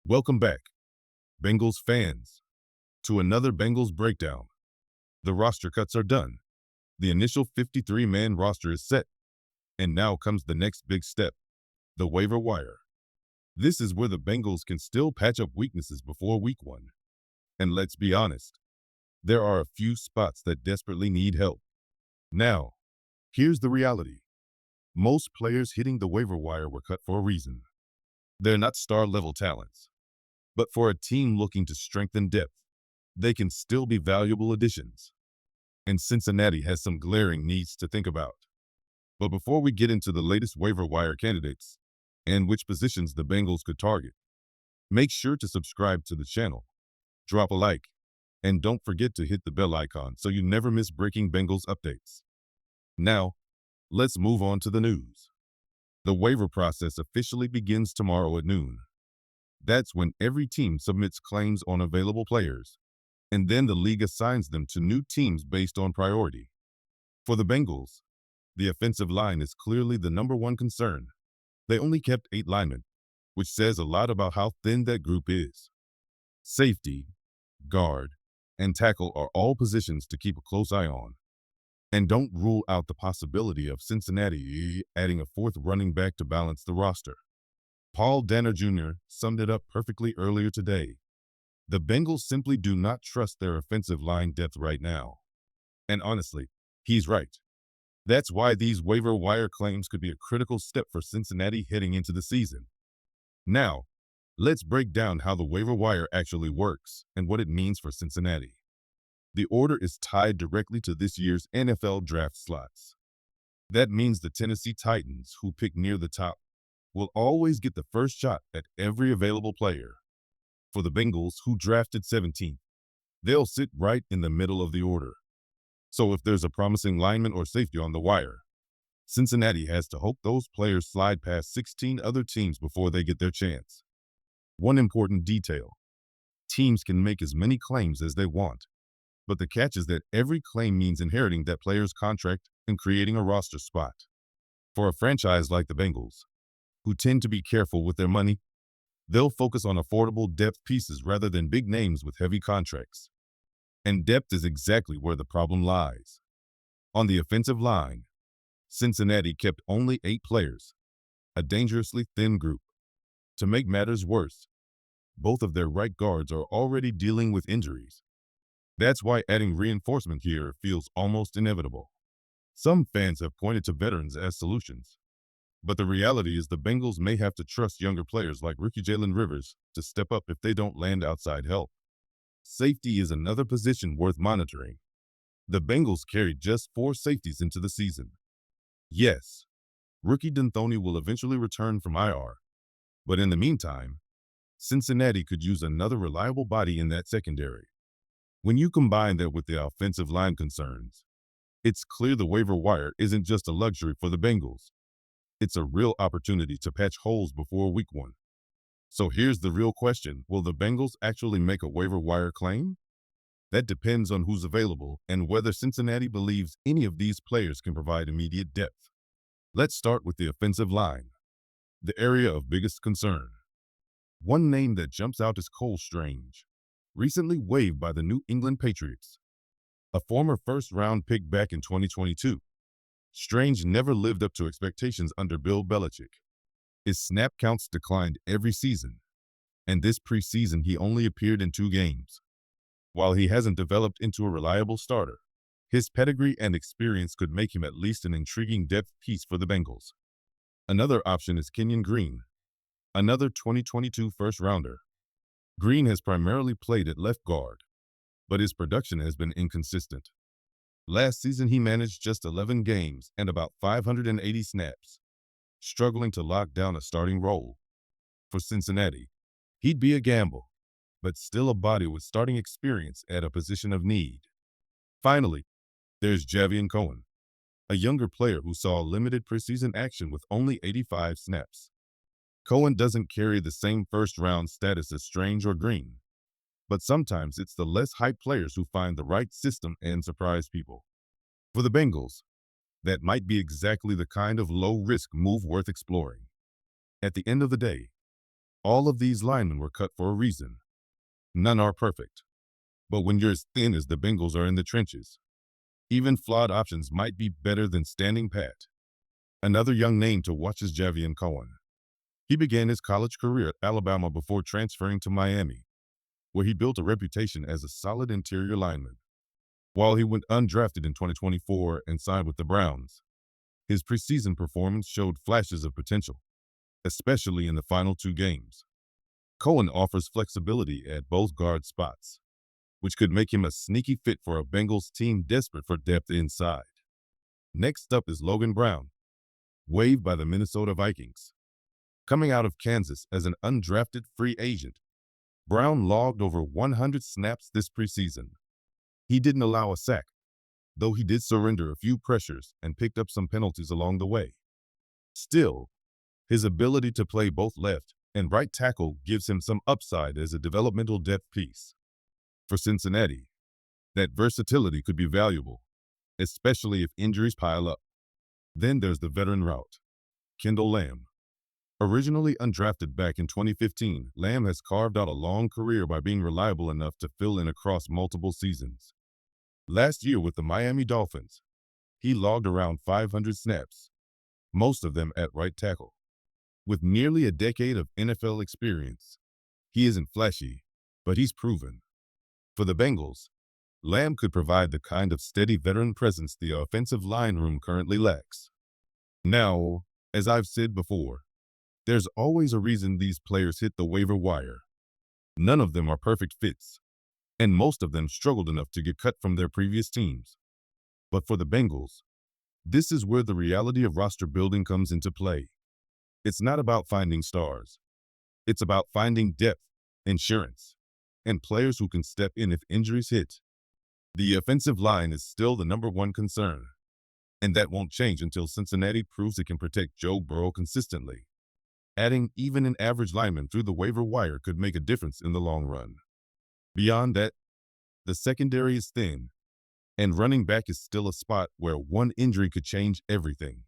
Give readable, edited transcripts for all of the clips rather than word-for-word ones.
Welcome back, Bengals fans, to another Bengals breakdown. The roster cuts are done. The initial 53-man roster is set, and now comes the next big step, the waiver wire. This is where the Bengals can still patch up weaknesses before week 1. And let's be honest, there are a few spots that desperately need help. Now, here's the reality. Most players hitting the waiver wire were cut for a reason. They're not star-level talents. But for a team looking to strengthen depth, they can still be valuable additions. And Cincinnati has some glaring needs to think about. But before we get into the latest waiver wire candidates and which positions the Bengals could target, make sure to subscribe to the channel, drop a like, and don't forget to hit the bell icon so you never miss breaking Bengals updates. Now, let's move on to the news. The waiver process officially begins tomorrow at noon. That's when every team submits claims on available players, and then the league assigns them to new teams based on priority. For the Bengals, the offensive line is clearly the number one concern. They only kept 8 linemen, which says a lot about how thin that group is. Safety, guard, and tackle are all positions to keep a close eye on. And don't rule out the possibility of Cincinnati adding a 4th running back to balance the roster. Paul Danner Jr. summed it up perfectly earlier today. The Bengals simply do not trust their offensive line depth right now. And honestly, he's right. That's why these waiver wire claims could be a critical step for Cincinnati heading into the season. Now, let's break down how the waiver wire actually works and what it means for Cincinnati. The order is tied directly to this year's NFL draft slots. That means the Tennessee Titans, who pick near the top, will always get the first shot at every available player. For the Bengals, who drafted 17th, they'll sit right in the middle of the order. So if there's a promising lineman or safety on the wire, Cincinnati has to hope those players slide past 16 other teams before they get their chance. One important detail: teams can make as many claims as they want, but the catch is that every claim means inheriting that player's contract and creating a roster spot. For a franchise like the Bengals, who tend to be careful with their money, they'll focus on affordable depth pieces rather than big names with heavy contracts. And depth is exactly where the problem lies. On the offensive line, Cincinnati kept only 8 players, a dangerously thin group. To make matters worse, both of their right guards are already dealing with injuries. That's why adding reinforcement here feels almost inevitable. Some fans have pointed to veterans as solutions, but the reality is the Bengals may have to trust younger players like rookie Jalen Rivers to step up if they don't land outside help. Safety is another position worth monitoring. The Bengals carried just 4 safeties into the season. Yes, rookie D'Anthony will eventually return from IR, but in the meantime, Cincinnati could use another reliable body in that secondary. When you combine that with the offensive line concerns, it's clear the waiver wire isn't just a luxury for the Bengals. It's a real opportunity to patch holes before week 1. So here's the real question: will the Bengals actually make a waiver wire claim? That depends on who's available and whether Cincinnati believes any of these players can provide immediate depth. Let's start with the offensive line, the area of biggest concern. One name that jumps out is Cole Strange, recently waived by the New England Patriots. A former first-round pick back in 2022, Strange never lived up to expectations under Bill Belichick. His snap counts declined every season, and this preseason he only appeared in 2 games. While he hasn't developed into a reliable starter, his pedigree and experience could make him at least an intriguing depth piece for the Bengals. Another option is Kenyon Green, another 2022 first-rounder. Green has primarily played at left guard, but his production has been inconsistent. Last season he managed just 11 games and about 580 snaps, struggling to lock down a starting role. For Cincinnati, he'd be a gamble, but still a body with starting experience at a position of need. Finally, there's Javion Cohen, a younger player who saw limited preseason action with only 85 snaps. Cohen doesn't carry the same first-round status as Strange or Green, but sometimes it's the less hyped players who find the right system and surprise people. For the Bengals, that might be exactly the kind of low-risk move worth exploring. At the end of the day, All of these linemen were cut for a reason. None are perfect. But when you're as thin as the Bengals are in the trenches, even flawed options might be better than standing pat. Another young name to watch is Javion Cohen. He began his college career at Alabama before transferring to Miami, where he built a reputation as a solid interior lineman. While he went undrafted in 2024 and signed with the Browns, his preseason performance showed flashes of potential, especially in the final 2 games. Cohen offers flexibility at both guard spots, which could make him a sneaky fit for a Bengals team desperate for depth inside. Next up is Logan Brown, waived by the Minnesota Vikings. Coming out of Kansas as an undrafted free agent, Brown logged over 100 snaps this preseason. He didn't allow a sack, though he did surrender a few pressures and picked up some penalties along the way. Still, his ability to play both left and right tackle gives him some upside as a developmental depth piece. For Cincinnati, that versatility could be valuable, especially if injuries pile up. Then there's the veteran route, Kendall Lamb. Originally undrafted back in 2015, Lamb has carved out a long career by being reliable enough to fill in across multiple seasons. Last year with the Miami Dolphins, he logged around 500 snaps, most of them at right tackle. With nearly a decade of NFL experience, he isn't flashy, but he's proven. For the Bengals, Lamb could provide the kind of steady veteran presence the offensive line room currently lacks. Now, as I've said before, there's always a reason these players hit the waiver wire. None of them are perfect fits, and most of them struggled enough to get cut from their previous teams. But for the Bengals, this is where the reality of roster building comes into play. It's not about finding stars. It's about finding depth, insurance, and players who can step in if injuries hit. The offensive line is still the #1 concern, and that won't change until Cincinnati proves it can protect Joe Burrow consistently. Adding even an average lineman through the waiver wire could make a difference in the long run. Beyond that, the secondary is thin, and running back is still a spot where one injury could change everything.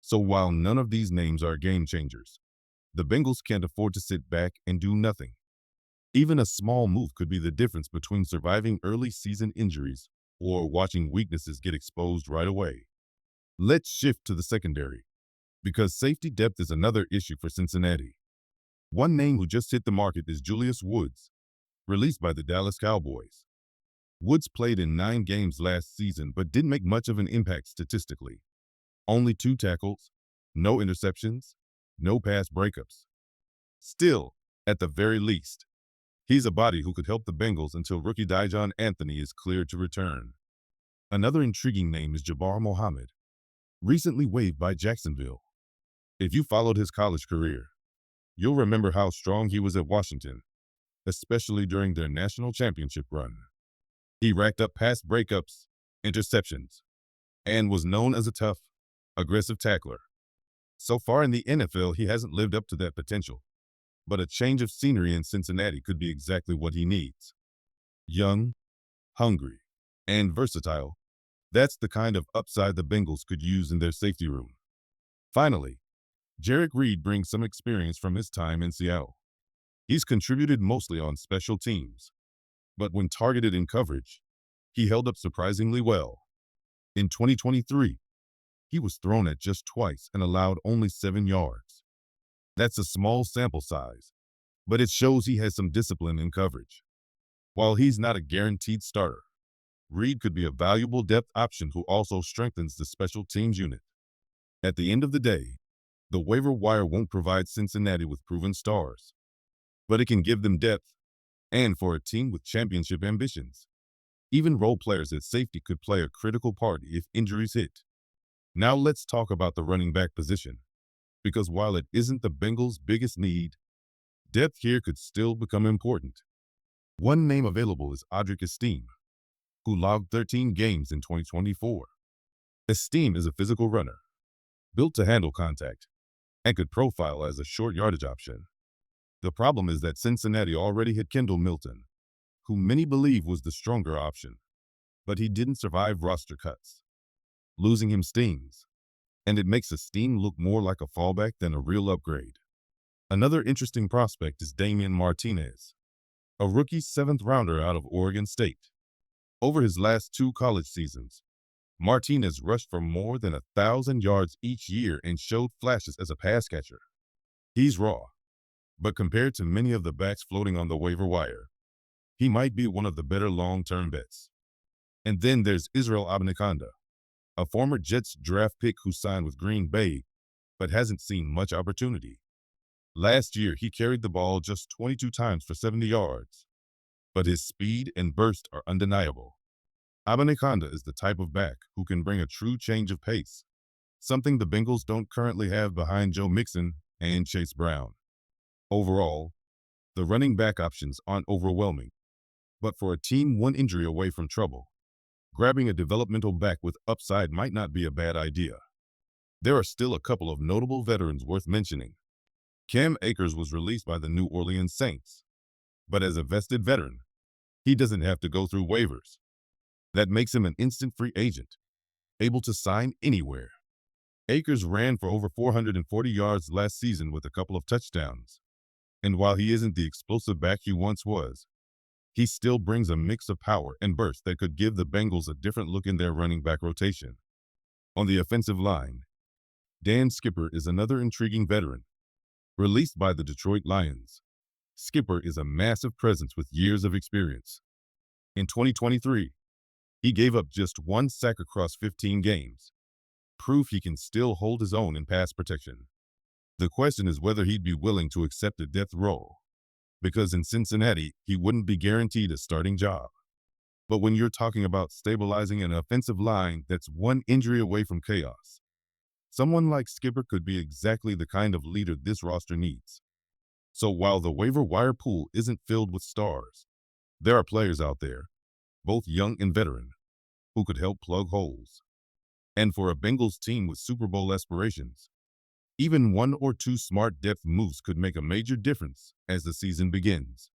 So while none of these names are game changers, the Bengals can't afford to sit back and do nothing. Even a small move could be the difference between surviving early season injuries or watching weaknesses get exposed right away. Let's shift to the secondary, because safety depth is another issue for Cincinnati. One name who just hit the market is Julius Woods, released by the Dallas Cowboys. Woods played in 9 games last season but didn't make much of an impact statistically. Only 2 tackles, no interceptions, no pass breakups. Still, at the very least, he's a body who could help the Bengals until rookie Dijon Anthony is cleared to return. Another intriguing name is Jabar Muhammad, recently waived by Jacksonville. If you followed his college career, you'll remember how strong he was at Washington, especially during their national championship run. He racked up pass breakups, interceptions, and was known as a tough, aggressive tackler. So far in the NFL, he hasn't lived up to that potential, but a change of scenery in Cincinnati could be exactly what he needs. Young, hungry, and versatile, that's the kind of upside the Bengals could use in their safety room. Finally, Jarek Reed brings some experience from his time in Seattle. He's contributed mostly on special teams, but when targeted in coverage, he held up surprisingly well. In 2023, he was thrown at just twice and allowed only 7 yards. That's a small sample size, but it shows he has some discipline in coverage. While he's not a guaranteed starter, Reed could be a valuable depth option who also strengthens the special teams unit. At the end of the day, the waiver wire won't provide Cincinnati with proven stars, but it can give them depth, and for a team with championship ambitions, even role players at safety could play a critical part if injuries hit. Now let's talk about the running back position, because while it isn't the Bengals' biggest need, depth here could still become important. One name available is Audric Estime, who logged 13 games in 2024. Estime is a physical runner, built to handle contact, and could profile as a short yardage option. The problem is that Cincinnati already had Kendall Milton, who many believe was the stronger option, but he didn't survive roster cuts. Losing him stings, and it makes Estime look more like a fallback than a real upgrade. Another interesting prospect is Damian Martinez, a rookie seventh rounder out of Oregon State. Over his last two college seasons, Martinez rushed for more than 1,000 yards each year and showed flashes as a pass catcher. He's raw, but compared to many of the backs floating on the waiver wire, he might be one of the better long-term bets. And then there's Israel Abanikanda, a former Jets draft pick who signed with Green Bay but hasn't seen much opportunity. Last year, he carried the ball just 22 times for 70 yards, but his speed and burst are undeniable. Abanikanda is the type of back who can bring a true change of pace, something the Bengals don't currently have behind Joe Mixon and Chase Brown. Overall, the running back options aren't overwhelming, but for a team one injury away from trouble, grabbing a developmental back with upside might not be a bad idea. There are still a couple of notable veterans worth mentioning. Cam Akers was released by the New Orleans Saints, but as a vested veteran, he doesn't have to go through waivers. That makes him an instant free agent, able to sign anywhere. Akers ran for over 440 yards last season with a couple of touchdowns, and while he isn't the explosive back he once was, he still brings a mix of power and burst that could give the Bengals a different look in their running back rotation. On the offensive line, Dan Skipper is another intriguing veteran. Released by the Detroit Lions, Skipper is a massive presence with years of experience. In 2023, he gave up just one sack across 15 games, proof he can still hold his own in pass protection. The question is whether he'd be willing to accept a death role, because in Cincinnati, he wouldn't be guaranteed a starting job. But when you're talking about stabilizing an offensive line that's one injury away from chaos, someone like Skipper could be exactly the kind of leader this roster needs. So while the waiver wire pool isn't filled with stars, there are players out there, both young and veteran, who could help plug holes. And for a Bengals team with Super Bowl aspirations, even one or two smart depth moves could make a major difference as the season begins.